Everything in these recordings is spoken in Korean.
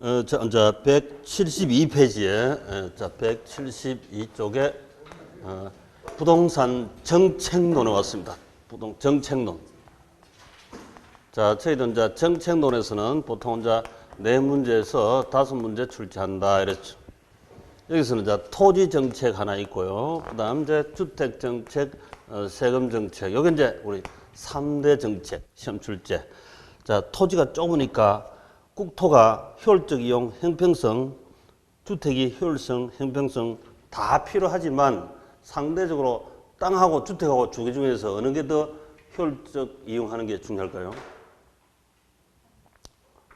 자, 172페이지에, 자, 172쪽에, 부동산 정책론에 왔습니다. 정책론. 자, 저희들 이제 정책론에서는 보통 이제 4문제에서 5문제 출제한다. 이랬죠. 여기서는 이제 토지 정책 하나 있고요. 그 다음 이제 주택 정책, 세금 정책. 요게 이제 우리 3대 정책, 시험 출제. 자, 토지가 좁으니까 국토가 효율적 이용, 형평성, 주택이 효율성, 형평성 다 필요하지만 상대적으로 땅하고 주택하고 주거 중에서 어느 게 더 효율적 이용하는 게 중요할까요?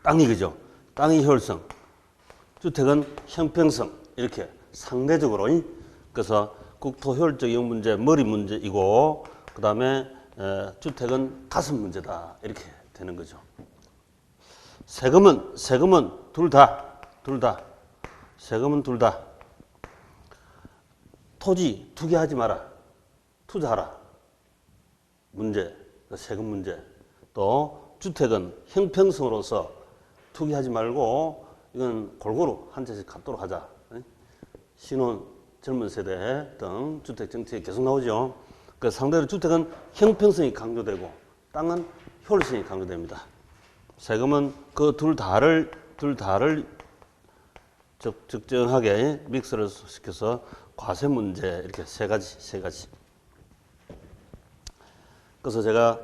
땅이 그죠? 땅이 효율성, 주택은 형평성 이렇게 상대적으로. 그래서 국토 효율적 이용 문제 머리 문제이고 그 다음에 주택은 가슴 문제다 이렇게 되는 거죠. 세금은 둘 다. 세금은 둘 다. 토지 투기하지 마라. 투자하라. 문제, 세금 문제. 또 주택은 형평성으로서 투기하지 말고 이건 골고루 한 채씩 갖도록 하자. 신혼, 젊은 세대 등 주택 정책이 계속 나오죠. 그래서 상대로 주택은 형평성이 강조되고 땅은 효율성이 강조됩니다. 세금은 그 둘 다를 적정하게 믹스를 시켜서 과세 문제 이렇게 세 가지. 그래서 제가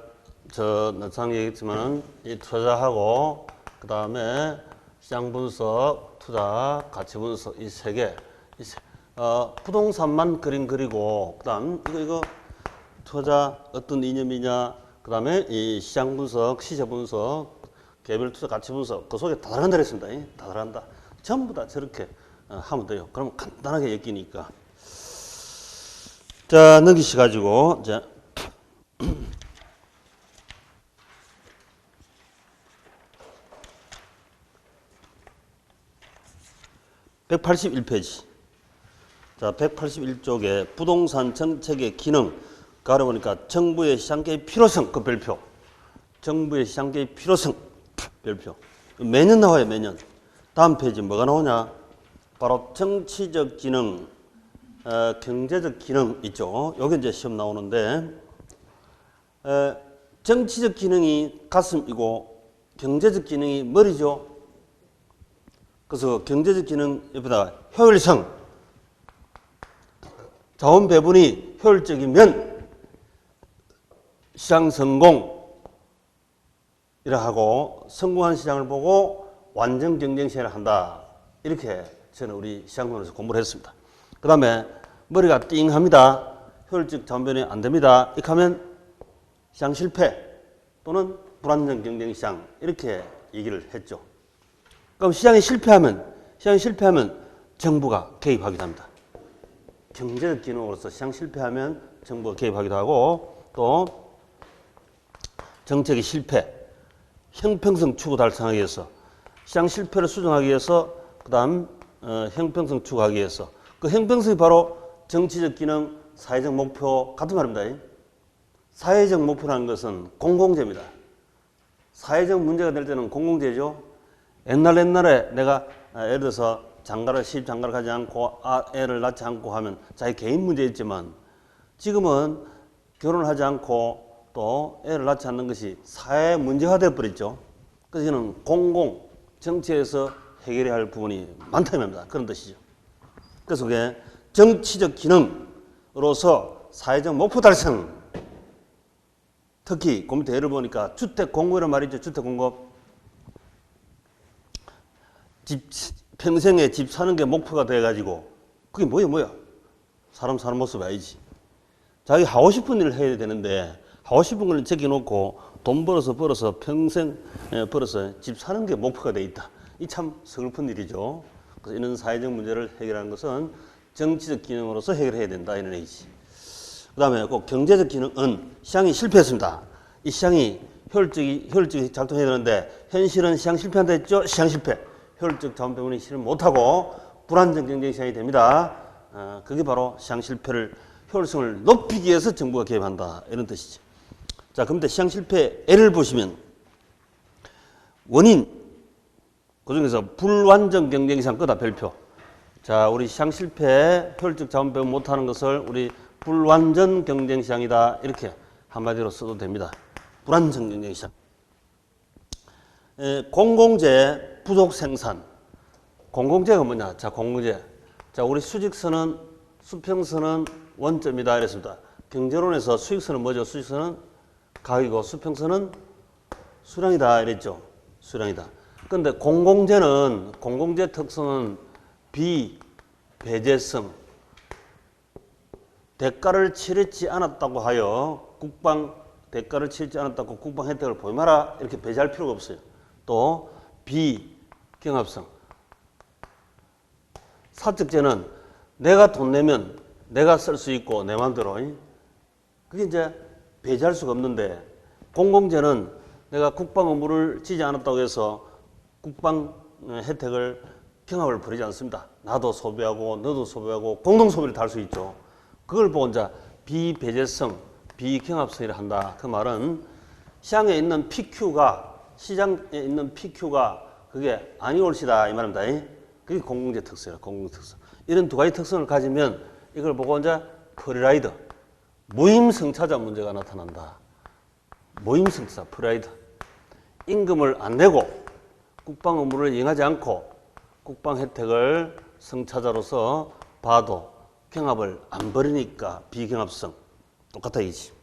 나상 얘기했지만 이 투자하고 그 다음에 시장 분석, 투자, 가치 분석 이 세 개. 부동산만 그림 그리고 그다음 이거 투자 어떤 이념이냐 그 다음에 이 시장 분석, 시세 분석. 개별 투자 가치 분석 그 속에 다 들어간다 그랬습니다. 다 들어간다. 전부 다 저렇게 하면 돼요. 그러면 간단하게 엮이니까. 자, 넘기셔가지고 이제 181페이지. 자, 181쪽에 부동산 정책의 기능 가로 보니까 정부의 시장 개입 필요성 그 별표. 정부의 시장 개입 필요성 별표. 매년 나와요, 매년. 다음 페이지 뭐가 나오냐? 바로 정치적 기능, 경제적 기능 있죠. 여기 이제 시험 나오는데, 정치적 기능이 가슴이고, 경제적 기능이 머리죠. 그래서 경제적 기능 옆에다가 효율성, 자원 배분이 효율적이면 시장 성공, 이라 하고 성공한 시장을 보고 완전 경쟁 시장을 한다. 이렇게 저는 우리 시장론에서 공부를 했습니다. 그 다음에 머리가 띵합니다. 효율적 자원 배분이 안 됩니다. 이렇게 하면 시장 실패 또는 불안정 경쟁 시장 이렇게 얘기를 했죠. 그럼 시장이 실패하면 정부가 개입하기도 합니다. 경제적 기능으로서 시장 실패하면 정부가 개입하기도 하고 또 정책의 실패 형평성 추구 달성하기 위해서 시장 실패를 수정하기 위해서 그 다음 형평성 추구하기 위해서 그 형평성이 바로 정치적 기능, 사회적 목표 같은 말입니다. 사회적 목표라는 것은 공공재입니다. 사회적 문제가 될 때는 공공재죠. 옛날에 내가 예를 들어서 시집 장가를 가지 않고 애를 낳지 않고 하면 자기 개인 문제였지만 지금은 결혼을 하지 않고 또 애를 낳지 않는 것이 사회 문제가 되어버렸죠. 그래서 이는 공공 정치에서 해결해야 할 부분이 많다 이 말입니다. 그런 뜻이죠. 그래서 그게 정치적 기능으로서 사회적 목표 달성. 특히 그 밑에 예를 보니까 주택 공급이란 말이죠. 주택 공급. 평생에 집 사는 게 목표가 돼가지고 그게 뭐야? 사람 사는 모습 아니지. 자기 하고 싶은 일을 해야 되는데 하고 싶은 걸 제껴놓고 돈 벌어서 평생 벌어서 집 사는 게 목표가 돼 있다. 이 참 서글픈 일이죠. 그래서 이런 사회적 문제를 해결하는 것은 정치적 기능으로서 해결해야 된다 이런 얘기지. 그 다음에 꼭 경제적 기능은 시장이 실패했습니다. 이 시장이 효율적이 작동해야 되는데 현실은 시장 실패한다 했죠. 시장 실패. 효율적 자원 배분이 실현 못하고 불안정 경쟁 시장이 됩니다. 그게 바로 시장 실패를 효율성을 높이기 위해서 정부가 개입한다 이런 뜻이죠. 자, 그런데 시장 실패 예를 보시면 원인 그중에서 불완전 경쟁 시장 끄다 별표. 자, 우리 시장 실패, 효율적 자원 배분 못하는 것을 우리 불완전 경쟁 시장이다. 이렇게 한마디로 써도 됩니다. 불완전 경쟁 시장. 공공재 부족 생산. 공공재가 뭐냐? 자, 공공재. 자, 우리 수직선은, 수평선은 원점이다. 이랬습니다. 경제론에서 수익선은 뭐죠? 수직선은 가격이고 수평선은 수량이다. 이랬죠. 수량이다. 근데 공공재 특성은 비배제성. 대가를 치르지 않았다고 하여 대가를 치르지 않았다고 국방 혜택을 보임하라. 이렇게 배제할 필요가 없어요. 또 비경합성. 사적재는 내가 돈 내면 내가 쓸 수 있고 내 마음대로. 그게 이제 배제할 수가 없는데, 공공재는 내가 국방 의무를 지지 않았다고 해서 국방 혜택을 경합을 벌이지 않습니다. 나도 소비하고 너도 소비하고 공동 소비를 다 할 수 있죠. 그걸 보고 이제 비배제성, 비경합성이라 한다. 그 말은 시장에 있는 PQ가 그게 아니올시다 이 말입니다. 그게 공공재 특성이에요. 공공재 특성. 이런 두 가지 특성을 가지면 이걸 보고 이제 프리라이더, 무임승차자 문제가 나타난다. 무임승차, 프리라이더. 임금을 안 내고 국방 의무를 이행하지 않고 국방 혜택을 승차자로서 봐도 경합을 안 벌이니까 비경합성. 똑같아 이지.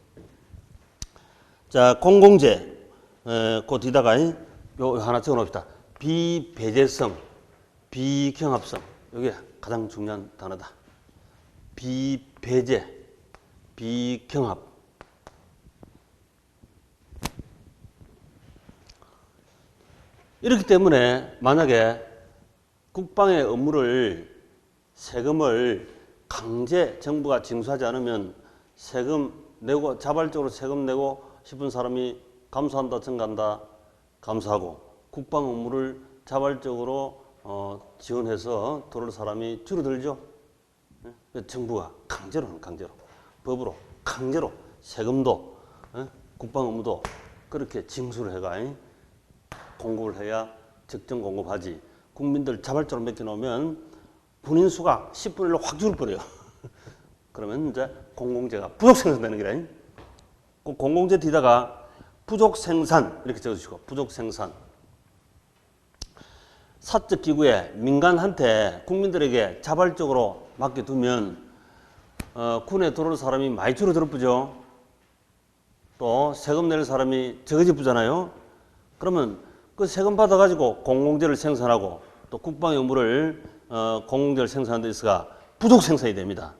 자, 공공재. 그 뒤다가 요 하나 적어 놓읍시다. 비배제성, 비경합성. 이게 가장 중요한 단어다. 비배제, 비경합. 이렇기 때문에 만약에 국방의 의무를, 세금을 강제 정부가 징수하지 않으면 세금 내고, 자발적으로 세금 내고 싶은 사람이 감수한다, 증가한다, 감수하고, 국방 의무를 자발적으로 지원해서 들어올 사람이 줄어들죠. 정부가 강제로 법으로 강제로 세금도 국방 의무도 그렇게 징수를 해가 공급을 해야 적정 공급하지. 국민들 자발적으로 맡겨놓으면 군인 수가 10분의 1로 확 줄어버려요. 그러면 이제 공공재가 부족 생산되는 게라. 그 공공재 뒤다가 부족 생산 이렇게 적어주시고, 부족 생산. 사적 기구에 민간한테 국민들에게 자발적으로 맡겨두면 군에 들어올 사람이 많이 줄어들어쁘죠. 또 세금 낼 사람이 적어지쁘잖아요. 그러면 그 세금 받아가지고 공공재를 생산하고 또 국방 의무를 공공재를 생산하는 데 있어가 부족 생산이 됩니다.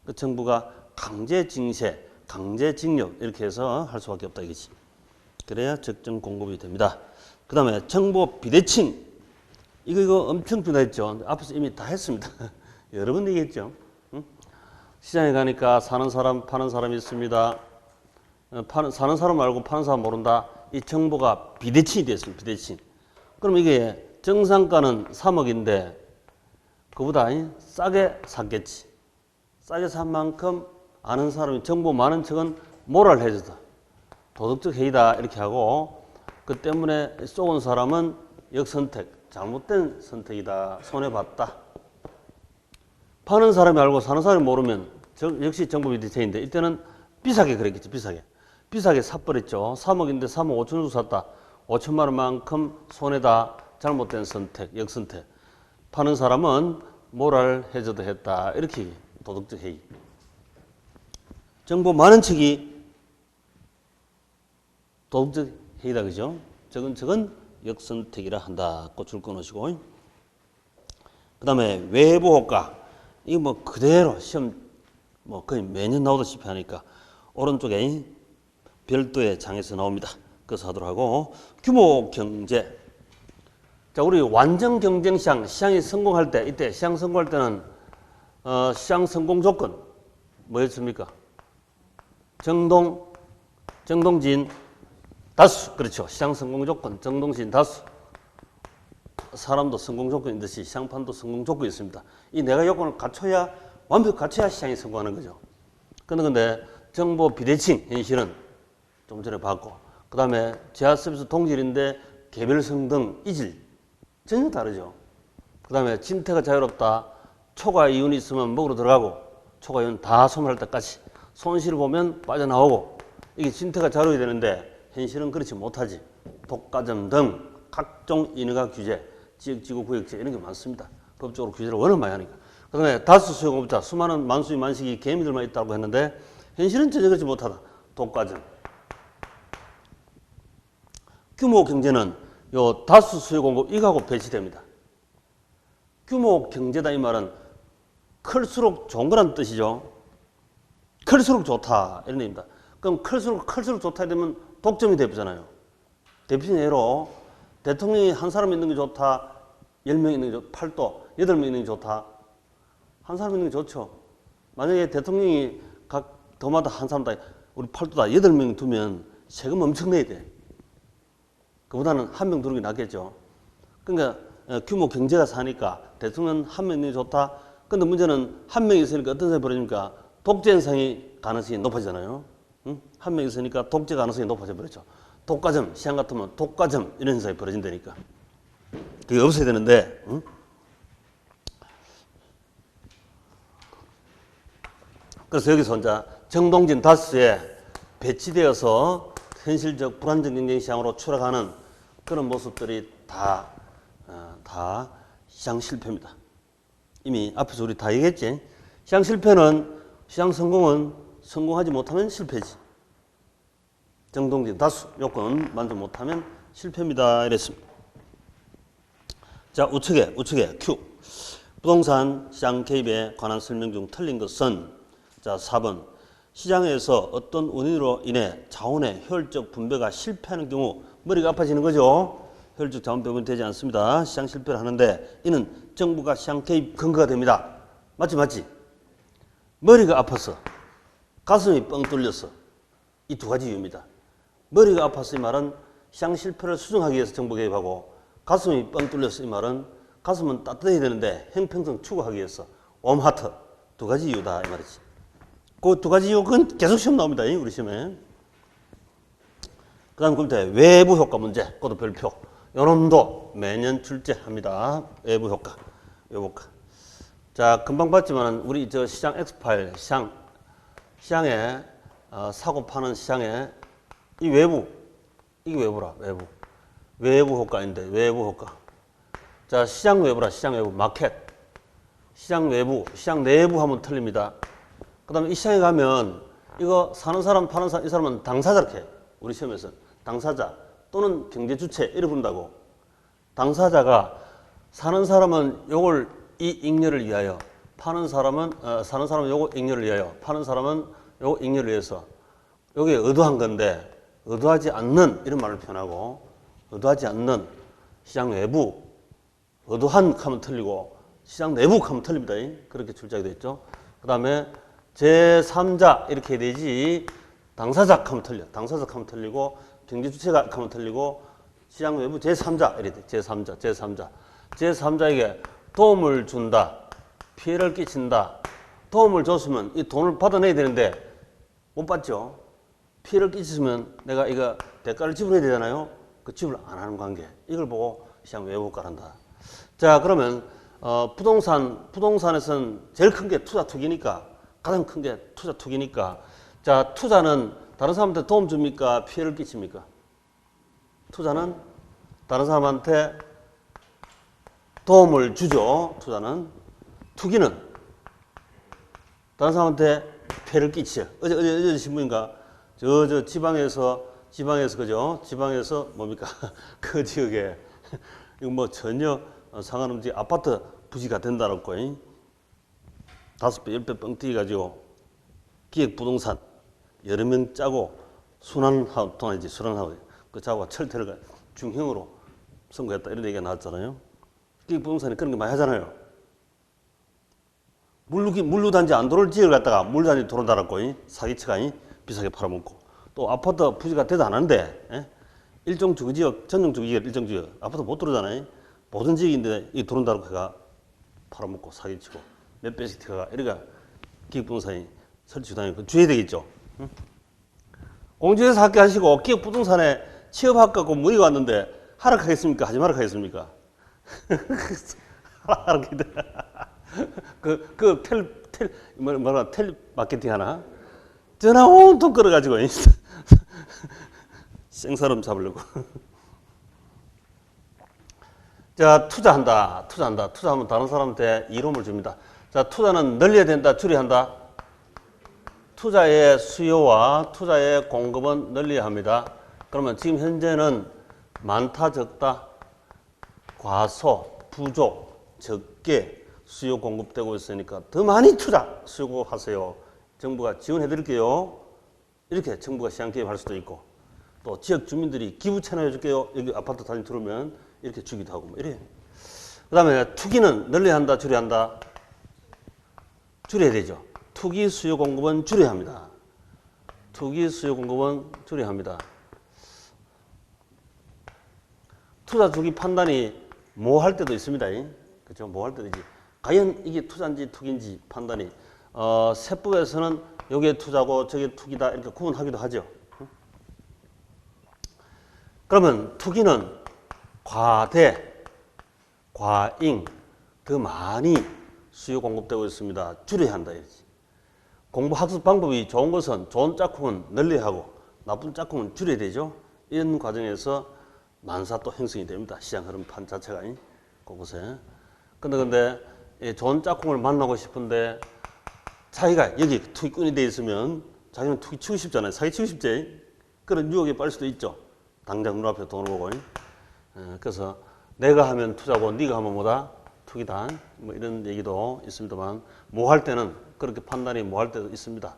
그 정부가 강제 징세, 강제 징역 이렇게 해서 할 수밖에 없다 이거지. 그래야 적정 공급이 됩니다. 그 다음에 정보 비대칭. 이거 엄청 중요했죠. 앞에서 이미 다 했습니다. 여러 번 얘기했죠. 응? 시장에 가니까 사는 사람, 파는 사람이 있습니다. 사는 사람 알고 파는 사람 모른다. 이 정보가 비대칭이 됐습니다. 비대칭. 그럼 이게 정상가는 3억인데 그보다 싸게 샀겠지. 싸게 산 만큼 아는 사람이 정보 많은 척은 모랄해졌다. 도덕적 해이다 이렇게 하고, 그 때문에 쏘은 사람은 역선택, 잘못된 선택이다, 손해봤다. 파는 사람이 알고 사는 사람이 모르면 역시 정보 비대칭인데, 이때는 비싸게 그랬겠죠. 비싸게 사버렸죠. 3억인데 3억 5천 주고 샀다. 5천만 원만큼 손해다. 잘못된 선택, 역선택. 파는 사람은 모랄해저도 했다. 이렇게 도덕적 해이. 정보 많은 척이 도덕적 해이다. 그죠? 저건 역선택이라 한다. 줄 끊으시고. 그 다음에 외부 효과. 이거 뭐 그대로 시험 뭐 거의 매년 나오다시피 하니까 오른쪽에 별도의 장에서 나옵니다. 그래서 하도록 하고, 규모 경제. 자, 우리 완전 경쟁 시장이 성공할 때, 이때 시장 성공할 때는 시장 성공 조건 뭐였습니까? 정동진 다수. 그렇죠. 시장 성공 조건 정동진 다수. 사람도 성공 조건인 듯이 시장판도 성공 조건이 있습니다. 이 네가 요건을 갖춰야, 완벽히 갖춰야 시장이 성공하는 거죠. 근데 정보 비대칭 현실은 좀 전에 봤고, 그 다음에 제야 서비스 동질인데 개별성 등 이질, 전혀 다르죠. 그 다음에 진퇴가 자유롭다. 초과 이윤이 있으면 먹으러 들어가고 초과 이윤 다 소멸할 때까지 손실을 보면 빠져나오고 이게 진퇴가 자유로워야 되는데 현실은 그렇지 못하지. 독과점 등 각종 인허가 규제, 지역지구 구역제 이런 게 많습니다. 법적으로 규제를 워낙 많이 하니까. 그 다음에 다수 수용업자, 수많은 만수의 만식이 개미들만 있다고 했는데 현실은 전혀 그렇지 못하다. 독과점. 규모 경제는 요 다수 수요 공급 이거하고 배치됩니다. 규모 경제다 이 말은 클수록 좋은 거란 뜻이죠. 클수록 좋다 이런 얘기입니다. 그럼 클수록 좋다 이러면 독점이 되잖아요. 대표적인 예로 대통령이 한 사람 있는 게 좋다. 10명 있는 게 좋다. 8도 8명 있는 게 좋다. 한 사람 있는 게 좋죠. 만약에 대통령이 각 도마다 한 사람 다 우리 8도다 8명 두면 세금 엄청 내야 돼. 그보다는 한 명 두는 게 낫겠죠. 그러니까 규모 경제가 사니까 대통령 한 명 있는 게 좋다. 근데 문제는 한 명이 있으니까 어떤 사람이 벌어집니까? 독재 현상이 가능성이 높아지잖아요. 응? 한 명이 있으니까 독재 가능성이 높아져 버렸죠. 독과점, 시장 같으면 독과점 이런 현상이 벌어진다니까. 그게 없어야 되는데 응? 그래서 여기서 혼자 정동진 다수에 배치되어서 현실적 불안정 경쟁 시장으로 추락하는 그런 모습들이 다 시장 실패입니다. 이미 앞에서 우리 다 얘기했지. 시장 실패는 시장 성공은 성공하지 못하면 실패지. 정동진 다수 요건 만족 못하면 실패입니다. 이랬습니다. 자, 우측에 Q. 부동산 시장 개입에 관한 설명 중 틀린 것은 자, 4번. 시장에서 어떤 원인으로 인해 자원의 효율적 분배가 실패하는 경우 머리가 아파지는 거죠. 효율적 자원 배분이 되지 않습니다. 시장 실패를 하는데 이는 정부가 시장 개입 근거가 됩니다. 맞지? 머리가 아파서 가슴이 뻥 뚫렸어. 이 두 가지 이유입니다. 머리가 아파서 이 말은 시장 실패를 수정하기 위해서 정부 개입하고 가슴이 뻥 뚫렸어 이 말은 가슴은 따뜻해야 되는데 형평성 추구하기 위해서 웜하트 두 가지 이유다 이 말이지. 그 두 가지 이유 그건 계속 시험 나옵니다. 우리 시험에. 그 다음 밑에 외부 효과 문제 그것도 별표. 요놈도 매년 출제합니다. 외부 효과. 요거까. 자, 금방 봤지만 우리 저 시장 엑스파일 시장에 사고 파는 시장에 이 외부 이게 외부라 외부 효과인데 외부 효과. 자, 시장 외부라 시장 외부 마켓 시장 외부 시장 내부 하면 틀립니다. 그 다음에 이 시장에 가면 이거 사는 사람 파는 사람 이 사람은 당사자 이렇게 우리 시험에서 당사자 또는 경제 주체 이렇게 부른다고. 당사자가 사는 사람은 요걸 이 잉여를 위하여 파는 사람은 사는 사람은 요거 잉여를 위하여 파는 사람은 요거 잉여를 위해서 요게 의도한 건데 의도하지 않는 이런 말을 표현하고 의도하지 않는 시장 외부 의도한 하면 틀리고 시장 내부 하면 틀립니다. 그렇게 출제하게 됐죠. 그 다음에 제3자 이렇게 해야 되지 당사자 하면 틀려. 당사자 하면 틀리고 경제 주체가 하면 틀리고 시장 외부 제3자 이래 돼. 제3자에게 도움을 준다. 피해를 끼친다. 도움을 줬으면 이 돈을 받아내야 되는데 못 받죠. 피해를 끼쳤으면 내가 이거 대가를 지불해야 되잖아요. 그 지불 안 하는 관계. 이걸 보고 시장 외부가란다. 자, 그러면 부동산에서는 제일 큰 게 투자 투기니까 가장 큰 게 투자 투기니까 자, 투자는 다른 사람한테 도움 줍니까? 피해를 끼칩니까? 투자는 다른 사람한테 도움을 주죠. 투자는. 투기는 다른 사람한테 피해를 끼치죠. 어제 신문인가? 저 지방에서 그죠? 지방에서 뭡니까? 그 지역에 이거 뭐 전혀 상관없이 아파트 부지가 된다고 5배, 10배 뻥 뛰어가지고 기획부동산 여러 명 짜고 순환하고 돈이지 순환하고 그 짜고 철퇴를 중형으로 선고했다 이런 얘기가 나왔잖아요. 기획부동산이 그런 거 많이 하잖아요. 물류단지 안 들어올 지역을 갖다가 물류단지 들어온다라고 사기치가 비싸게 팔아먹고 또 아파트 부지가 되도 않았는데 일정 주거지역 전용 주거지역 일정 지역 아파트 못 들어오잖아요. 모든 지역인데 이 들어온다고 해가 팔아먹고 사기치고 몇 배씩 튀어가 이러니까 기획부동산이 설치당하고 주의해야 되겠죠. 응? 공주에서 학교하시고 기획부동산에 취업학과고 문의가 왔는데 하락하겠습니까? 하지 말아가겠습니까? 이렇게 돼. 텔 마케팅 하나? 전화 온통 끌어가지고, 생사람 잡으려고. 자, 투자하면 다른 사람한테 이름을 줍니다. 자, 투자는 늘려야 된다, 줄여야 한다? 투자의 수요와 투자의 공급은 늘려야 합니다. 그러면 지금 현재는 많다, 적다, 과소, 부족, 적게 수요 공급되고 있으니까 더 많이 투자, 수요 공급하세요. 정부가 지원해 드릴게요. 이렇게 정부가 시장 개입할 수도 있고, 또 지역 주민들이 기부 채널해 줄게요. 여기 아파트 단지 들어오면 이렇게 주기도 하고, 뭐 이래요. 그 다음에 투기는 늘려야 한다, 줄여야 한다? 줄여야 되죠. 투기 수요 공급은 줄여야 합니다. 투기 수요 공급은 줄여야 합니다. 투자 주기 판단이 모호할 때도 있습니다. 그렇죠? 모호할 때도 있지. 과연 이게 투자인지 투기인지 판단이 세법에서는 여기에 투자고 저게 투기다 이렇게 구분하기도 하죠. 그러면 투기는 과대, 과잉, 더 많이 수요 공급되고 있습니다. 줄여야 한다. 이러지. 공부 학습 방법이 좋은 것은 좋은 짝꿍은 늘려야 하고 나쁜 짝꿍은 줄여야 되죠. 이런 과정에서 만사 또 형성이 됩니다. 시장 흐름판 자체가 그곳에. 근데 좋은 짝꿍을 만나고 싶은데 자기가 여기 투기꾼이 돼 있으면 자기는 투기 치고 싶잖아요. 사기 치고 싶지. 그런 유혹에 빠질 수도 있죠. 당장 눈앞에 돈을 보고. 그래서 내가 하면 투자고 네가 하면 뭐다? 투기다. 뭐 이런 얘기도 있습니다만 모할 때는 그렇게 판단이 모할 때도 있습니다.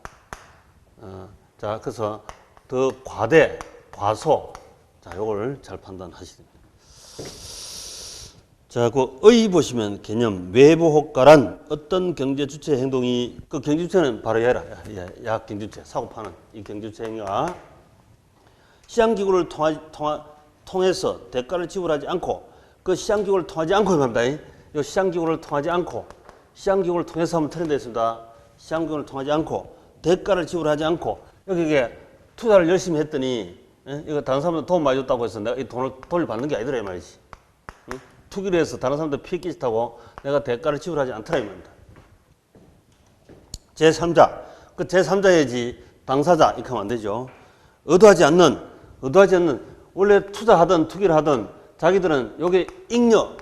자, 그래서 더 과대, 과소. 자, 요걸 잘 판단하시야 됩니다. 자, 그 의 보시면 개념 외부 효과란 어떤 경제 주체 행동이 그 경제 주체는 바로 얘라. 약 경제 주체 사고 파는 이 경제 주체 행위가 시장 기구를 통해서 대가를 지불하지 않고 그 시장 기구를 통하지 않고 합니다. 이 시장 기구를 통하지 않고 시장 기구를 통해서 하면 트렌드 있습니다. 시장 기구를 통하지 않고 대가를 지불하지 않고 여기 이게 투자를 열심히 했더니 이거 다른 사람들 돈 많이 줬다고 해서 내가 이 돈을 돌려받는 게 아니더라 이 말이지. 투기를 해서 다른 사람들 피해 끼쳤다고 내가 대가를 지불하지 않더라 이 말입니다. 제3자, 그 제3자야지 당사자 이렇게 하면 안 되죠. 의도하지 않는 원래 투자하든 투기를 하든 자기들은 여기 잉여,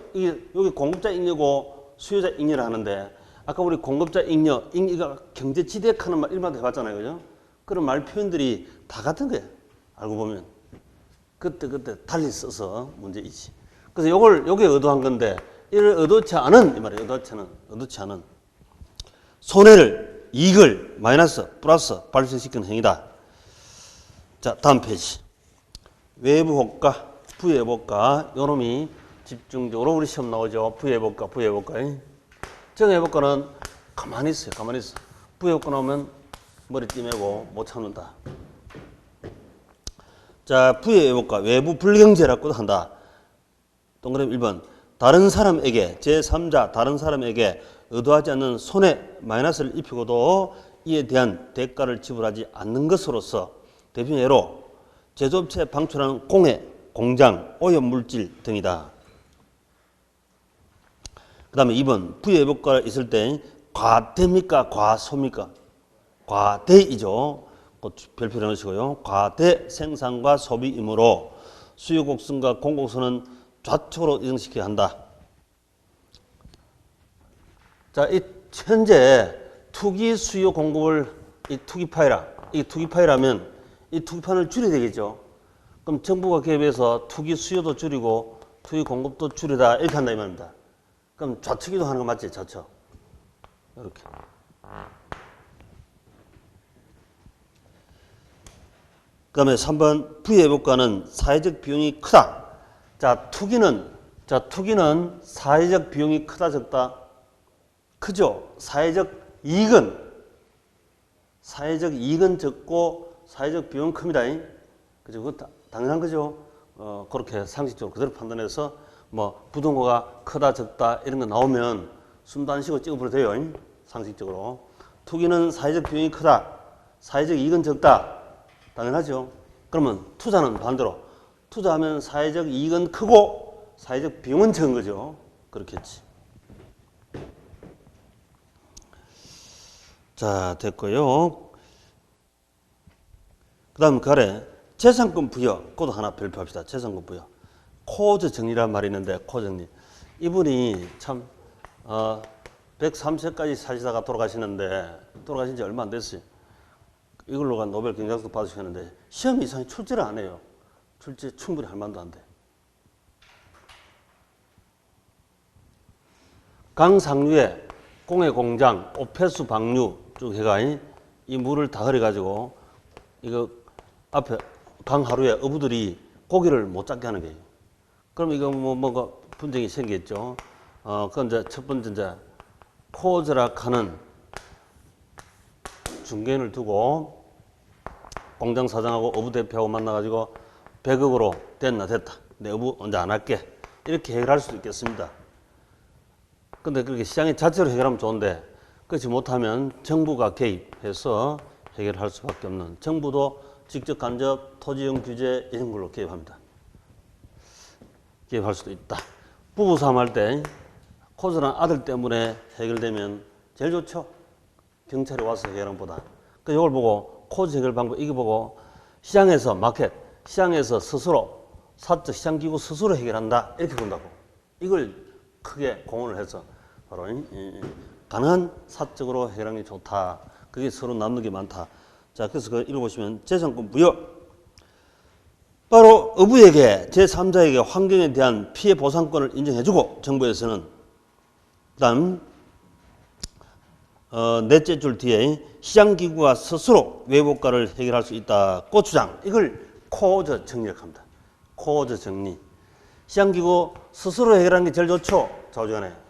여기 공급자 잉여고 수요자 잉여를 하는데 아까 우리 공급자 잉여가 경제지대하는 말 일반도 해봤잖아요, 그죠? 그런 말 표현들이 다 같은 거예요. 알고 보면 그때 달리 써서 문제이지. 그래서 요게 의도한 건데 이를 의도치 않은 이 말이에요. 의도치 않은 손해를 이익을 마이너스 플러스 발생시키는 행위다. 자, 다음 페이지. 외부 효과, 부의 효과 요놈이 집중적으로 우리 시험 나오죠. 부의 효과. 정의 효과는 가만히 있어요. 부의 효과 나오면 머리 띠매고 못 참는다. 자, 부의 효과 외부 불경제라고도 한다. 동그라미 1번. 다른 사람에게 제3자 다른 사람에게 의도하지 않는 손해 마이너스를 입히고도 이에 대한 대가를 지불하지 않는 것으로서 대표 예로 제조업체에 방출하는 공해, 공장, 오염물질 등이다. 그 다음에 2번 부의 효과가 있을 때 과대입니까? 과소입니까? 과대이죠. 별표 넣으시고요. 과대 생산과 소비이므로 수요 곡선과 공곡선은 좌측으로 이동시켜야 한다. 자, 이 현재 투기 수요 공급을 이 투기파이라면 이 투기판을 줄여야 되겠죠. 그럼 정부가 개입해서 투기 수요도 줄이고 투기 공급도 줄이다 이렇게 한다 이 말입니다. 그럼 좌측 이동하는 거 맞지? 좌측. 이렇게. 그 다음에 3번 부의 효과는 사회적 비용이 크다. 자, 투기는 사회적 비용이 크다 적다? 크죠. 사회적 이익은 적고 사회적 비용은 큽니다. 그죠? 그거 당연한 거죠. 그렇게 상식적으로 그대로 판단해서 뭐 부동호가 크다 적다 이런 거 나오면 숨도 안 쉬고 찍어버려도 돼요. 상식적으로. 투기는 사회적 비용이 크다. 사회적 이익은 적다. 당연하죠. 그러면 투자는 반대로 투자하면 사회적 이익은 크고 사회적 비용은 적은 거죠. 그렇겠지. 자, 됐고요. 그 다음 가래 재산권 부여, 그것도 하나 발표합시다. 재산권 부여. 코즈 정리란 말이 있는데, 코즈 정리. 이분이 참 103세까지 사시다가 돌아가시는데, 돌아가신 지 얼마 안 됐어요. 이걸로가 노벨 경제학도 받으셨는데 시험 이상이 출제를 안 해요. 출제 충분히 할 만도 안 돼. 강상류에 공해공장, 오폐수 방류 쭉 해가 이 물을 다 흐려가지고 이거 앞에 강 하루에 어부들이 고기를 못 잡게 하는 거예요. 그럼 이거 뭔가 분쟁이 생겼죠. 그건 이제 첫 번째 이제 코즈락 하는 중개인을 두고 공장 사장하고 어부 대표하고 만나가지고 100억으로 됐다. 내 어부 언제 안 할게. 이렇게 해결할 수도 있겠습니다. 근데 그렇게 시장이 자체로 해결하면 좋은데 그렇지 못하면 정부가 개입해서 해결할 수밖에 없는, 정부도 직접 간접 토지용 규제 이런 걸로 개입합니다. 개입할 수도 있다. 부부싸움 할 때 코즈란 아들 때문에 해결되면 제일 좋죠. 경찰이 와서 해결하는 것보다. 그 이걸 보고 코즈 해결 방법 이거 보고 시장에서 마켓, 시장에서 스스로 사적 시장기구 스스로 해결한다 이렇게 본다고. 이걸 크게 공헌을 해서 바로 가능한 사적으로 해결하는 게 좋다. 그게 서로 남는 게 많다. 자, 그래서 그 읽어보시면 재산권 부여. 바로 어부에게 제3자에게 환경에 대한 피해 보상권을 인정해주고 정부에서는 그다음 넷째 줄 뒤에 시장기구가 스스로 외부가를 해결할 수 있다고 주장. 이걸 코저 정리라고 합니다. 코저 정리. 시장기구 스스로 해결하는 게 제일 좋죠. 좌우간에.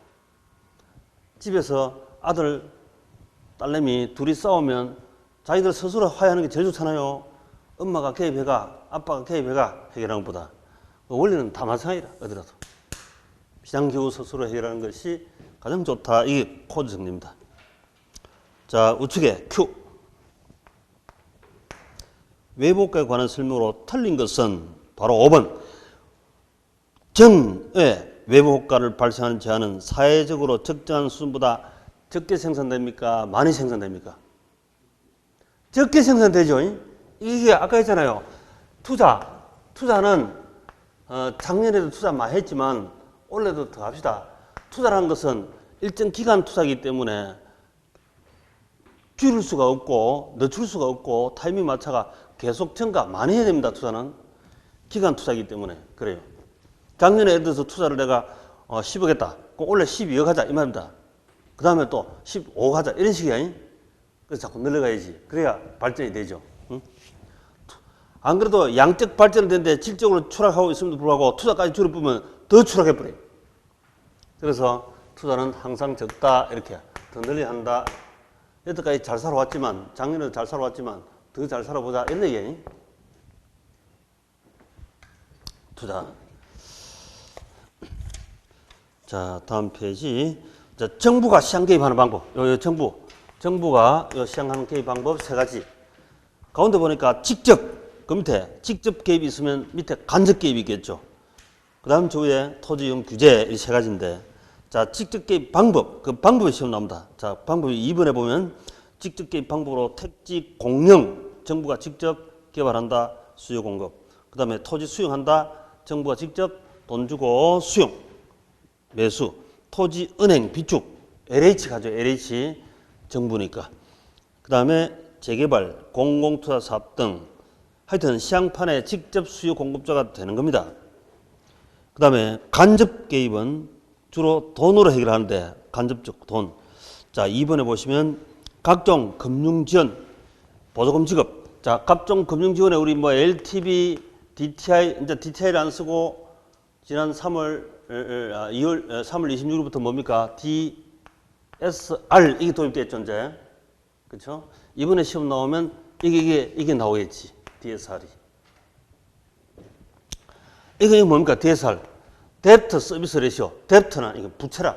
집에서 아들, 딸내미 둘이 싸우면 자기들 스스로 화해하는 게 제일 좋잖아요. 엄마가 개입해가, 아빠가 개입해가 해결하는 것보다. 원리는 다 마찬가지라, 어디라도. 시장기구 스스로 해결하는 것이 가장 좋다. 이게 코저 정리입니다. 자, 우측에 Q. 외부가에 관한 설명으로 틀린 것은 바로 5번. 정의 외부효과를 발생하는 제한은 사회적으로 적정한 수준보다 적게 생산됩니까? 많이 생산됩니까? 적게 생산되죠. 이게 아까 했잖아요. 투자는 작년에도 투자 많이 했지만 올해도 더 합시다. 투자라는 것은 일정 기간 투자이기 때문에 줄일 수가 없고 늦출 수가 없고 타이밍 맞춰가 계속 증가 많이 해야 됩니다. 투자는 기간 투자이기 때문에 그래요. 작년에 예를 들어서 투자를 내가 10억 했다. 그럼 올해 12억 하자 이 말입니다. 그 다음에 또 15억 하자 이런 식이야. 그래서 자꾸 늘려가야지. 그래야 발전이 되죠. 응? 안 그래도 양적 발전이 되는데 질적으로 추락하고 있음에도 불구하고 투자까지 줄여보면 더 추락해버려요. 그래서 투자는 항상 적다 이렇게 더 늘려야 한다. 여태까지 잘 살아왔지만 작년에도 잘 살아왔지만 더 잘 살아보자 이런 얘기예요. 투자. 자, 다음 페이지. 자, 정부가 시장 개입하는 방법. 정부가 시장 개입 방법 세 가지. 가운데 보니까 직접, 그 밑에 직접 개입이 있으면 밑에 간접 개입이 있겠죠. 그 다음 저 위에 토지용 규제 이 세 가지인데, 자, 직접 개입 방법. 그 방법이 시험 나옵니다. 자, 방법이 2번에 보면 직접 개입 방법으로 택지 공영, 정부가 직접 개발한다, 수요 공급. 그 다음에 토지 수용한다, 정부가 직접 돈 주고 수용, 매수, 토지 은행 비축, LH 가죠. LH 정부니까. 그 다음에 재개발, 공공투자 사업 등 하여튼 시장판에 직접 수요 공급자가 되는 겁니다. 그 다음에 간접 개입은 주로 돈으로 해결하는데 간접적 돈. 자, 2번에 보시면 각종 금융 지원, 보조금 지급. 자, 각종 금융 지원에 우리 뭐 LTV, DTI, 이제 DTI를 안 쓰고 지난 3월 26일부터 뭡니까? DSR 이게 도입됐죠, 이제. 그렇죠? 이번에 시험 나오면 이게 나오겠지. DSR이. 이게 뭡니까? DSR. 뎁트 서비스 레시오. 뎁트는 이거 부채라.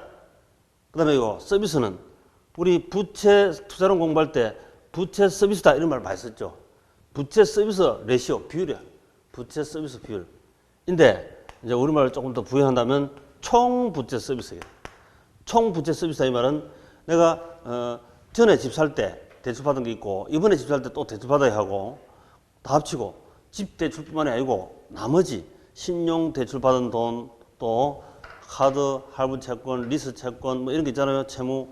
그다음에 이거 서비스는 우리 부채 투자론 공부할 때 부채 서비스다 이런 말 많이 썼죠. 부채 서비스 레시오 비율이야. 부채 서비스 비율. 인데 이제 우리말을 조금 더 부연한다면 총 부채 서비스예요. 총 부채 서비스다 이 말은 내가 전에 집 살 때 대출 받은 게 있고 이번에 집 살 때 또 대출 받아야 하고 다 합치고 집 대출뿐만이 아니고 나머지 신용 대출 받은 돈 또 카드, 할부 채권, 리스 채권 뭐 이런 게 있잖아요. 채무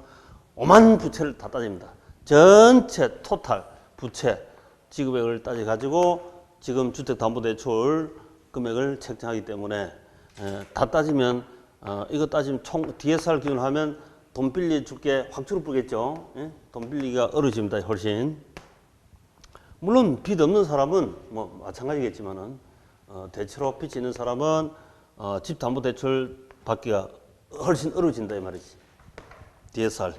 오만 부채를 다 따집니다. 전체 토탈 부채 지급액을 따져가지고 지금 주택담보대출 금액을 책정하기 때문에 다 따지면 이거 따지면 총 DSR 기준으로 하면 돈 빌려줄게 확 줄어들겠죠. 예? 돈 빌리기가 어려집니다. 훨씬. 물론 빚 없는 사람은 뭐 마찬가지겠지만은 대체로 빚이 있는 사람은 집담보대출 받기가 훨씬 어려워진다 이 말이지. DSR.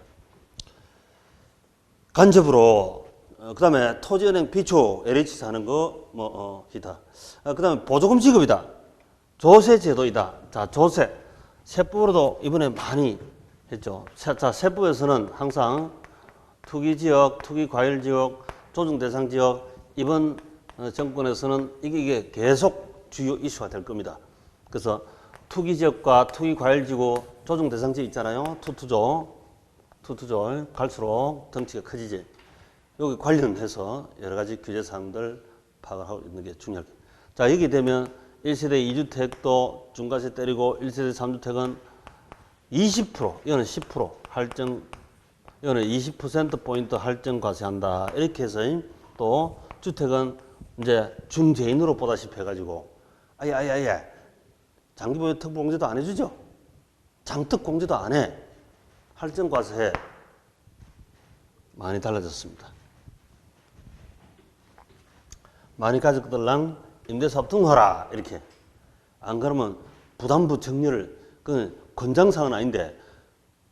간접으로 그다음에 토지은행 비초 LH 사는 거 기타. 그다음에 보조금 지급이다. 조세 제도이다. 자, 조세. 세법으로도 이번에 많이 했죠. 자, 세법에서는 항상 투기 지역, 투기 과열 지역, 조정 대상 지역 이번 정권에서는 이게 계속 주요 이슈가 될 겁니다. 그래서 투기 지역과 투기 과열 지구 조정 대상 지역 있잖아요. 투투조 갈수록 덩치가 커지지. 여기 관련해서 여러 가지 규제 사항들 파악을 하고 있는 게 중요하겠다. 자, 여기 되면 1세대 2주택도 중과세 때리고 1세대 3주택은 20%, 이거는 10% 할증, 이거는 20%포인트 할증 과세한다. 이렇게 해서 또 주택은 이제 중재인으로 보다시피 해가지고 아예 장기보유 특보공제도 안 해주죠. 장특공제도 안 해. 할증 과세 많이 달라졌습니다. 많이 가족들랑 임대사업 등록하라 이렇게. 안 그러면 부담부 정리를 그 권장사항은 아닌데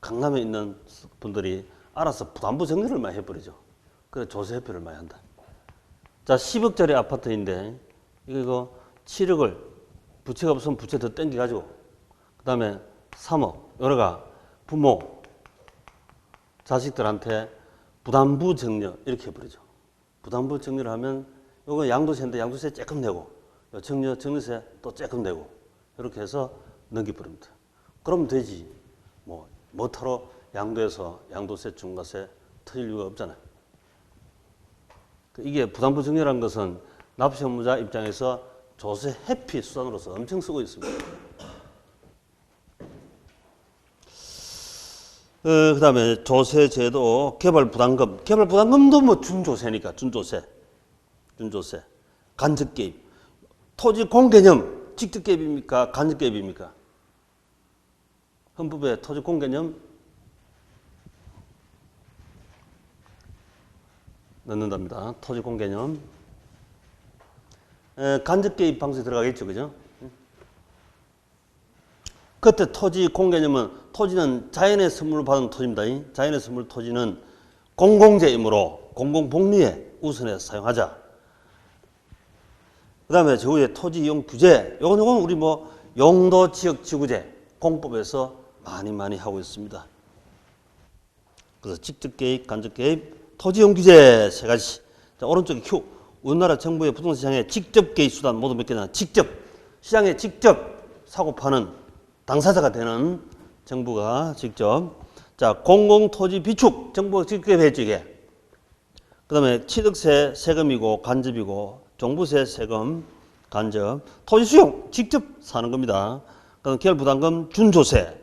강남에 있는 분들이 알아서 부담부 정리를 많이 해버리죠. 그래 조세 회피를 많이 한다. 자, 10억짜리 아파트인데 이거 7억을 부채가 없으면 부채 더 땡겨가지고 그 다음에 3억 여러가 부모 자식들한테 부담부 정려 이렇게 해버리죠. 부담부 정리를 하면 요거 양도세인데 양도세 조금 내고 정리세 또 조금 내고 이렇게 해서 넘겨버립니다. 그러면 되지. 뭐터로 양도해서 양도세 중과세 터질 이유가 없잖아요. 이게 부담부 정리라는 것은 납세 의무자 입장에서 조세 회피 수단으로서 엄청 쓰고 있습니다. 그 다음에 조세제도 개발부담금. 개발부담금도 뭐 준조세니까 준조세. 간접개입. 토지 공개념 직접개입입니까? 간접개입입니까? 헌법에 토지 공개념 넣는답니다. 토지 공개념. 간접개입 방식에 들어가겠죠. 그죠? 그때 토지 공개념은 토지는 자연의 선물을 받은 토지입니다. 자연의 선물 토지는 공공재이므로 공공복리에 우선해서 사용하자. 그 다음에 저 위에 토지 이용 규제. 요건 우리 용도지역지구제 공법에서 많이 하고 있습니다. 그래서 직접개입, 간접개입, 토지 이용 규제 세 가지. 자, 오른쪽에 Q. 우리나라 정부의 부동산 시장에 직접 개입 수단 모두 몇 개냐? 직접 시장에 직접 사고 파는 당사자가 되는 정부가 직접. 자, 공공토지 비축 정부가 직접 해야죠 이게. 그다음에 취득세 세금이고 간접이고 종부세 세금 간접. 토지 수용 직접 사는 겁니다. 그다음 개발부담금 준조세.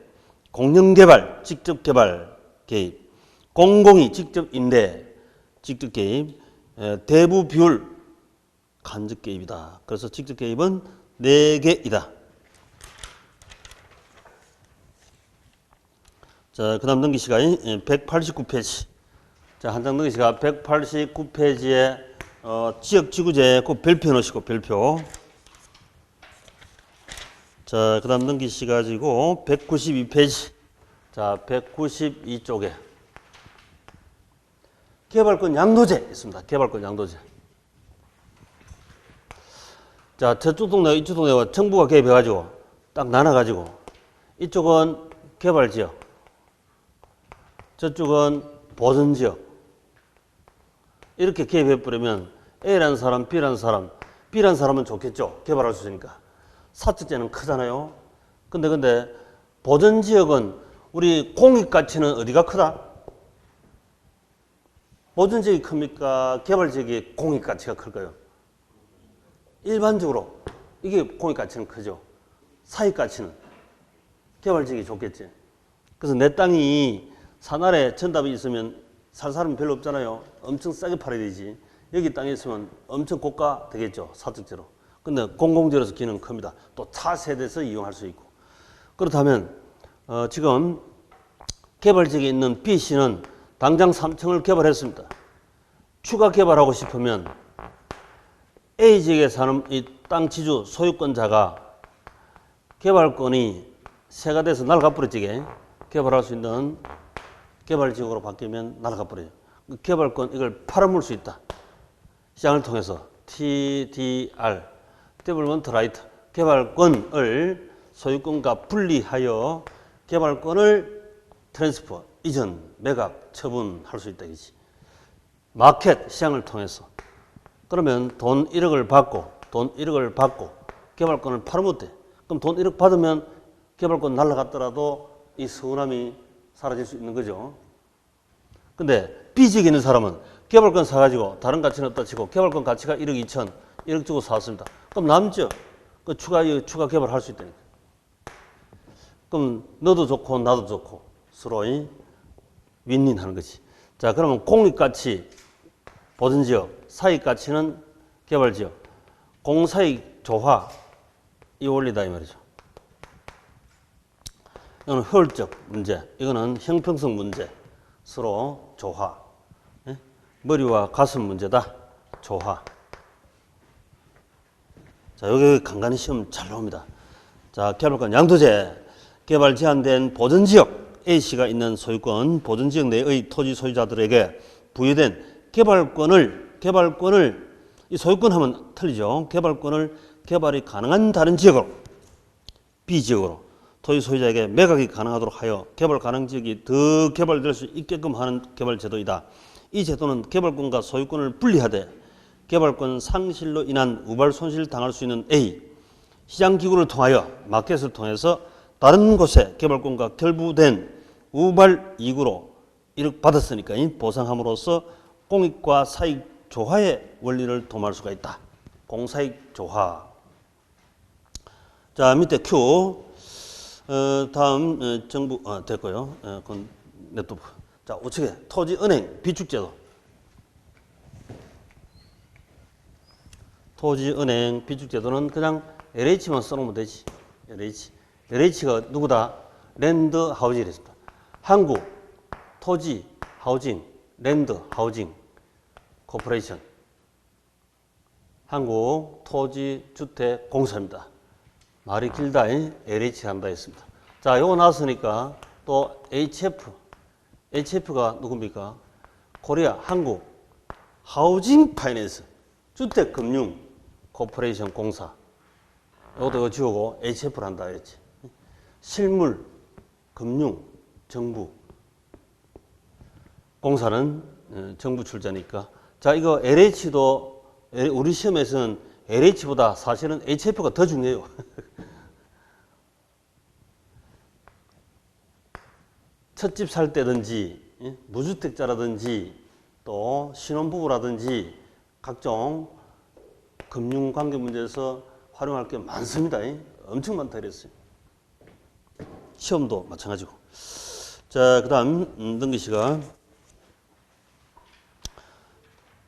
공영개발 직접 개발 개입. 공공이 직접 임대 직접 개입. 대부 비율 간접 개입이다. 그래서 직접 개입은 4개이다. 자, 그 다음 넘기시가 189페이지. 자, 한 장 넘기시가 189페이지에 지역지구제 그 별표 넣으시고 별표. 자, 그 다음 넘기시가지고 192페이지. 자, 192쪽에 개발권 양도제 있습니다. 개발권 양도제. 자, 저쪽 동네와 이쪽 동네와 정부가 개입해가지고 딱 나눠가지고 이쪽은 개발지역, 저쪽은 보전지역. 이렇게 개입해버리면 A라는 사람, B라는 사람, B라는 사람은 좋겠죠. 개발할 수 있으니까. 사측제는 크잖아요. 근데 보전지역은 우리 공익가치는 어디가 크다? 보전지역이 큽니까? 개발지역이 공익가치가 클까요? 일반적으로 이게 공익가치는 크죠. 사익가치는 개발지역이 좋겠지. 그래서 내 땅이 산아래 전답이 있으면 살 사람이 별로 없잖아요. 엄청 싸게 팔아야 되지. 여기 땅에 있으면 엄청 고가 되겠죠. 사적재로. 근데 공공재로서 기능은 큽니다. 또 차세대에서 이용할 수 있고. 그렇다면 지금 개발지역에 있는 B씨는 당장 3층을 개발했습니다. 추가 개발하고 싶으면 A지역에 사는 이 땅 지주 소유권자가 개발권이 세가 돼서 날아가 버리지게 개발할 수 있는 개발지역으로 바뀌면 날아가 버려요. 그 개발권 이걸 팔아먹을 수 있다. 시장을 통해서 TDR, Development Right, 개발권을 소유권과 분리하여 개발권을 트랜스퍼, 이전, 매각, 처분할 수 있다. 이지. 마켓, 시장을 통해서. 그러면 돈 1억을 받고 개발권을 팔아먹대. 그럼 돈 1억 받으면 개발권 날라갔더라도 이 서운함이 사라질 수 있는 거죠. 근데 B지역에 있는 사람은 개발권 사가지고 다른 가치는 없다 치고 개발권 가치가 1억 2천, 1억 주고 사왔습니다. 그럼 남죠. 그 추가 개발할 수 있다니까. 그럼 너도 좋고 나도 좋고 서로 윈윈하는 거지. 자, 그러면 공익가치 보전지역, 사익가치는 개발지역, 공사익 조화 이 원리다 이 말이죠. 이거는 효율적 문제, 이거는 형평성 문제, 서로 조화. 예? 머리와 가슴 문제다. 조화. 자, 여기 간간히 시험 잘 나옵니다. 자, 개발권 양도제, 개발 제한된 보전지역 A씨가 있는 소유권, 보전지역 내의 토지 소유자들에게 부여된 개발권을 이 소유권 하면 틀리죠. 개발권을 개발이 가능한 다른 지역으로, B지역으로 토지 소유자에게 매각이 가능하도록 하여 개발 가능 지역이 더 개발될 수 있게끔 하는 개발 제도이다. 이 제도는 개발권과 소유권을 분리하되 개발권 상실로 인한 우발 손실 당할 수 있는 A, 시장기구를 통하여 마켓을 통해서 다른 곳에 개발권과 결부된 우발 이익으로 1억 받았으니까 보상함으로써 공익과 사익 조화의 원리를 도모할 수가 있다. 공사익 조화. 자, 밑에 Q. 다음 정부 됐고요. 그건 냅둬. 자, 우측에 토지은행 비축제도. 토지은행 비축제도는 그냥 LH만 써놓으면 되지. LH가 누구다? 랜드 하우징이랬습니다. 한국 토지 하우징 랜드 하우징 코퍼레이션, 한국 토지 주택 공사입니다. 말이 길다. LH 한다 했습니다. 자, 요거 나왔으니까 또 HF가 누굽니까? 코리아 한국 하우징 파이낸스 주택금융 코퍼레이션 공사. 요것도 이거 지우고 HF를 한다 했지. 실물 금융 정부 공사는 정부 출자니까. 자, 이거 LH도 우리 시험에서는 LH보다 사실은 HF가 더 중요해요. 첫집 살 때든지 무주택자라든지 또 신혼부부라든지 각종 금융관계 문제에서 활용할 게 많습니다. 엄청 많다 그랬어요. 시험도 마찬가지고. 자, 그 다음 등기시가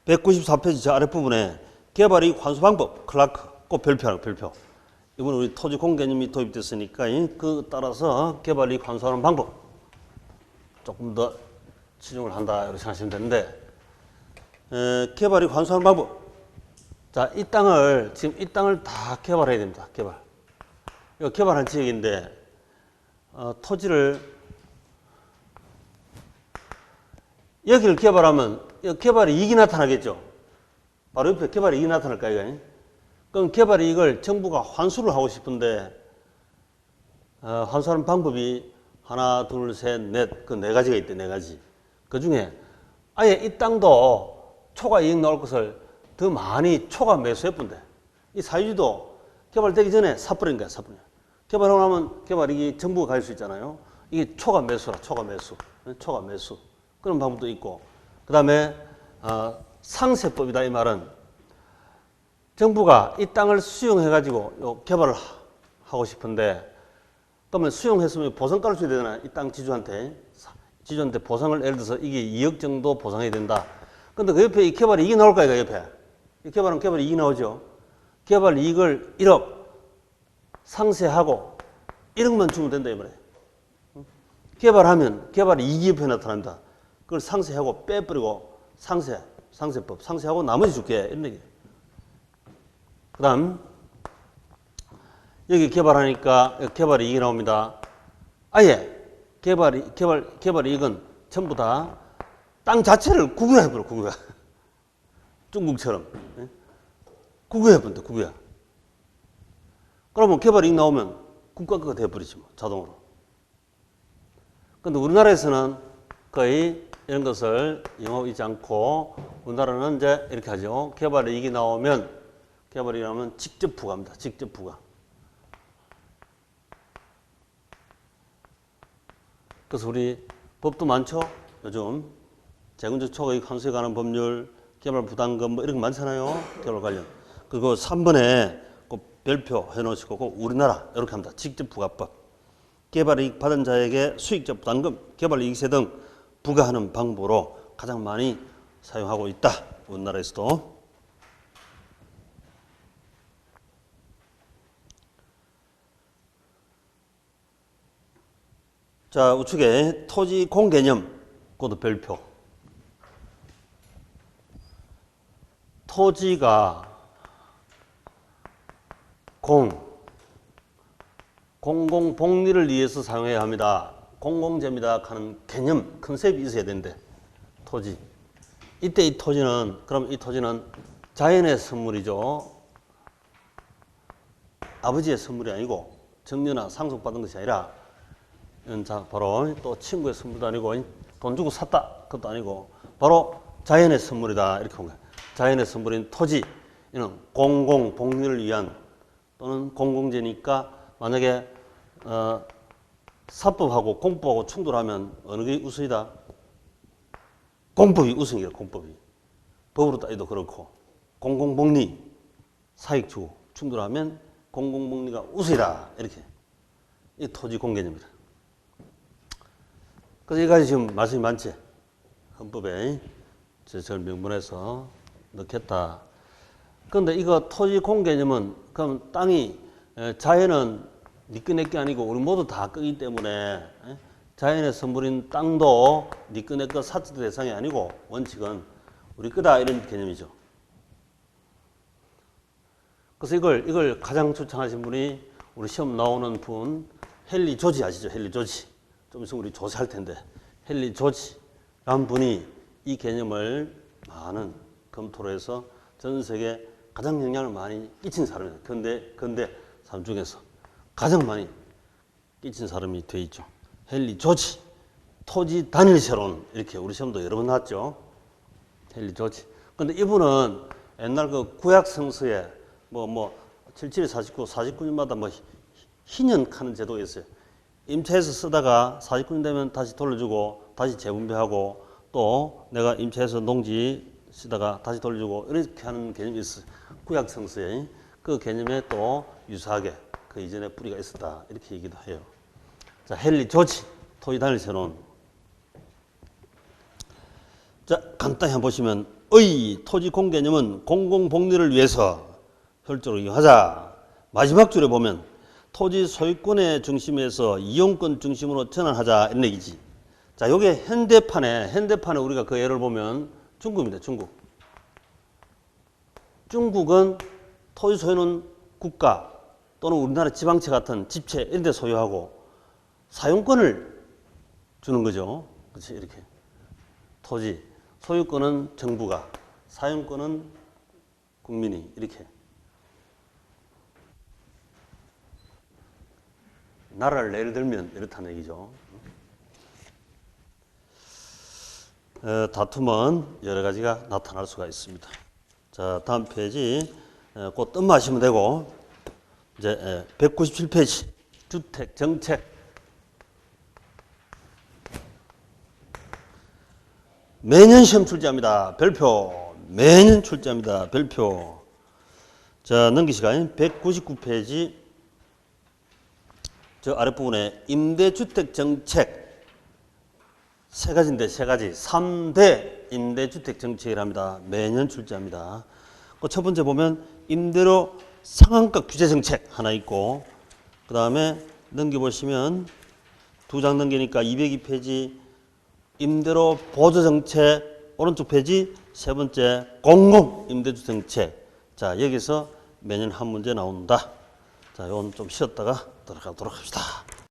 194페이지 저 아랫부분에 개발이익 환수 방법 클라크 꼭 별표하는 별표. 이번 우리 토지공 개념이 도입됐으니까 그 따라서 개발이익 환수하는 방법 조금 더 치중을 한다 이렇게 생각하시면 되는데, 개발이익 환수하는 방법. 자, 이 땅을 지금 이 땅을 다 개발해야 됩니다. 개발. 이거 개발한 지역인데 토지를 여기를 개발하면 개발 이익이 나타나겠죠. 바로 옆에 개발 이익이 나타날까 이거. 그럼 개발 이익을 정부가 환수를 하고 싶은데 환수하는 방법이 하나, 둘, 셋, 넷, 그 네 가지가 있대. 네 가지. 그 중에 아예 이 땅도 초과 이익 나올 것을 더 많이 초과 매수해본대. 이 사유지도 개발되기 전에 사버린 거야, 사버린. 개발하고 나면 개발이익이 정부가 가질 수 있잖아요. 이게 초과 매수라, 초과 매수. 초과 매수. 그런 방법도 있고. 그 다음에, 상세법이다. 이 말은 정부가 이 땅을 수용해가지고 개발을 하고 싶은데, 그러면 수용했으면 보상가를 줘야 되잖아요. 이 땅 지주한테. 지주한테 보상을 예를 들어서 이게 2억 정도 보상해야 된다. 근데 그 옆에 이 개발 이익이 나올 거야, 옆에. 이 개발은 개발 이익이 나오죠. 개발 이익을 1억 상세하고 1억만 주면 된다, 이 말이에요. 개발하면 개발 이익이 옆에 나타난다. 그걸 상세하고 빼버리고 상세법. 상세하고 나머지 줄게. 이런 얘기예요. 그 다음, 여기 개발하니까 개발 이익이 나옵니다. 아예 개발 이익은 전부 다 땅 자체를 국유화해버려, 국유화. 중국처럼. 국유화해버린다, 국유화. 그러면 개발 이익 나오면 국가 거가 돼버리지 뭐, 자동으로. 근데 우리나라에서는 거의 이런 것을 영업하고 있지 않고, 우리나라는 이제 이렇게 하죠. 개발 이익이 나오면 직접 부과합니다. 직접 부과. 그래서 우리 법도 많죠? 요즘 재건축 초과이익 환수에 관한 법률, 개발 부담금 뭐 이런 거 많잖아요. 개발 관련. 그리고 3번에 꼭 별표 해놓으시고 꼭 우리나라 이렇게 합니다. 직접 부과법. 개발 이익 받은 자에게 수익적 부담금, 개발 이익세 등 부과하는 방법으로 가장 많이 사용하고 있다. 우리나라에서도. 자, 우측에 토지 공개념, 그것도 별표. 토지가 공공복리를 위해서 사용해야 합니다. 공공재입니다 하는 개념, 컨셉이 있어야 되는데, 토지. 이때 이 토지는 자연의 선물이죠. 아버지의 선물이 아니고 정려나 상속받은 것이 아니라, 자, 바로 또 친구의 선물도 아니고 돈 주고 샀다 그것도 아니고 바로 자연의 선물이다 이렇게 본 거예요. 자연의 선물인 토지, 이는 공공복리를 위한 또는 공공재니까 만약에 사법하고 공법하고 충돌하면 어느 게 우선이다? 공법이 우선이에요. 공법이. 법으로 따지도 그렇고 공공복리, 사익주고 충돌하면 공공복리가 우선이다 이렇게. 이 토지 공개념이다. 그래서 이까지 지금 말씀이 많지. 헌법에 저 명문에서 넣겠다. 그런데 이거 토지 공개념은 그럼 땅이 자연은 니꺼 내꺼 아니고 우리 모두 다 끄기 때문에 자연의 선물인 땅도 니꺼 내꺼 사채 대상이 아니고 원칙은 우리 거다 이런 개념이죠. 그래서 이걸 가장 추천하신 분이 우리 시험 나오는 분 헨리 조지 아시죠? 헨리 조지. 좀 있으면 우리 조사할 텐데 헨리 조지라는 분이 이 개념을 많은 검토를 해서 전 세계 가장 영향을 많이 끼친 사람이에요. 근대 사람 중에서 가장 많이 끼친 사람이 돼 있죠. 헨리 조지, 토지 단일세론 이렇게 우리 시험도 여러 번 나왔죠. 헨리 조지. 근데 이분은 옛날 그 구약 성서에 뭐 77, 49, 49년마다 뭐 희년하는 제도가 있어요. 임차해서 쓰다가 49년 되면 다시 돌려주고 다시 재분배하고 또 내가 임차해서 농지 쓰다가 다시 돌려주고 이렇게 하는 개념이 있어요. 구약 성서에 그 개념에 또 유사하게 그 이전에 뿌리가 있었다 이렇게 얘기도 해요. 자, 헨리 조지 토지 단일세론. 자, 간단히 한번 보시면 토지 공개념은 공공복리를 위해서 효율적으로 이용하자. 마지막 줄에 보면 토지 소유권의 중심에서 이용권 중심으로 전환하자 이런 얘기지. 자, 요게 현대판에 우리가 그 예를 보면 중국입니다. 중국은 토지 소유는 국가 또는 우리나라 지방채 같은 집채 이런 데 소유하고 사용권을 주는 거죠. 그렇지, 이렇게. 토지 소유권은 정부가, 사용권은 국민이 이렇게. 나라를 예를 들면 이렇다는 얘기죠. 다툼은 여러 가지가 나타날 수가 있습니다. 자, 다음 페이지 곧 뜸마시면 되고 이제 197페이지 주택 정책. 매년 시험 출제합니다. 별표. 매년 출제합니다. 별표. 자, 넘기시간 199페이지. 저 아랫부분에 임대주택 정책 세 가지인데 세 가지. 3대 임대주택 정책이랍니다. 매년 출제합니다. 그 첫 번째 보면 임대료 상한가 규제 정책 하나 있고, 그 다음에 넘겨보시면 두 장 넘기니까 202페이지 임대료 보조 정책, 오른쪽 페이지 세 번째 공공 임대주 정책. 자, 여기서 매년 한 문제 나온다. 자, 요건 좀 쉬었다가 들어가도록 합시다.